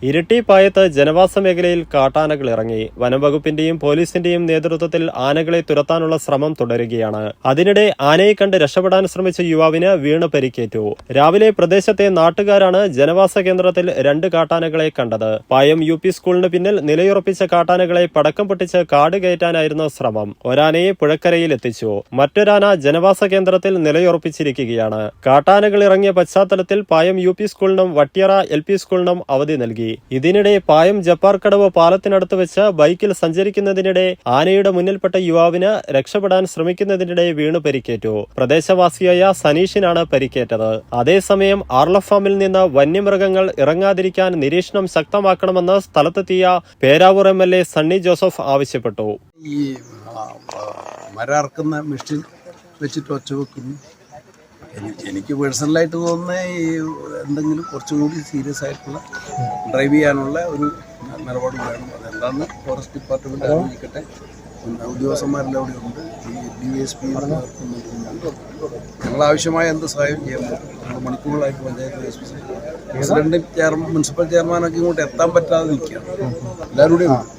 ഇരിട്ടിപ്പായത്ത് ജനവാസ മേഖലയിൽ കാട്ടാനകൾ ഇറങ്ങി. വനംവകുപ്പിന്റെയും പോലീസിന്റെയും നേതൃത്വത്തിൽ ആനകളെ തുരത്താനുള്ള ശ്രമം തുടരുകയാണ്. അതിനിടെ ആനയെ കണ്ട് രക്ഷപ്പെടാൻ ശ്രമിച്ച യുവാവിന് വീണ് പരിക്കേറ്റു. രാവിലെ പ്രദേശത്തെ നാട്ടുകാരാണ് ജനവാസ കേന്ദ്രത്തിൽ 2 കാട്ടാനകളെ കണ്ടത്. പായം UP സ്കൂളിന് പിന്നിൽ നിലയുറപ്പിച്ച കാട്ടാനകളെ പടക്കം പൊട്ടിച്ച് കാട് കയറ്റാനായിരുന്നു ശ്രമം. ഒരാനയെ പുഴക്കരയിൽ എത്തിച്ചു. മറ്റൊരാന ജനവാസ കേന്ദ്രത്തിൽ നിലയുറപ്പിച്ചിരിക്കുകയാണ്. കാട്ടാനകൾ ഇറങ്ങിയ പശ്ചാത്തലത്തിൽ പായം UP സ്കൂളിനും വട്ടിയറ LP സ്കൂളിനും അവധി നൽകി. ഇതിനിടെ പായം ജപ്പാർക്കടവ് പാലത്തിനടുത്ത് വെച്ച് ബൈക്കിൽ സഞ്ചരിക്കുന്നതിനിടെ ആനയുടെ മുന്നിൽപ്പെട്ട യുവാവിന് രക്ഷപ്പെടാൻ ശ്രമിക്കുന്നതിനിടെ വീണ് പരിക്കേറ്റു. പ്രദേശവാസിയായ സനീഷിനാണ് പരിക്കേറ്റത്. അതേസമയം ആർലഫ് ഫാമിൽ നിന്ന് വന്യമൃഗങ്ങൾ ഇറങ്ങാതിരിക്കാൻ നിരീക്ഷണം ശക്തമാക്കണമെന്ന് സ്ഥലത്തെത്തിയ പേരാവൂർ MLA സണ്ണി ജോസഫ് ആവശ്യപ്പെട്ടു. ഈ മരറക്കുന്ന മെഷീൻ വെച്ചിട്ട് ഒച്ച വെക്കുന്നു. എനിക്ക് പേഴ്സണലായിട്ട് തോന്നുന്ന ഈ എന്തെങ്കിലും കുറച്ചും കൂടി സീരിയസ് ആയിട്ടുള്ള ഡ്രൈവ് ചെയ്യാനുള്ള ഒരു നിലപാട് വേണം. അതെന്താണെന്ന് ഫോറസ്റ്റ് ഡിപ്പാർട്ട്മെൻറ്റ് ആലോചിക്കട്ടെ. ഉദ്യോഗസ്ഥന്മാരെല്ലാം അവിടെ ഉണ്ട്. ഈ DSP ഞങ്ങളാവശ്യമായ എന്ത് സഹായം ചെയ്യാൻ പറ്റും. നമ്മൾ മണിക്കൂറുകളായിട്ട് പഞ്ചായത്ത് പ്രസിഡന്റും മുനിസിപ്പൽ ചെയർമാനൊക്കെ ഇങ്ങോട്ട് എത്താൻ പറ്റാതെ നിൽക്കുകയാണ്. എല്ലാവരും കൂടെ ഉണ്ട്.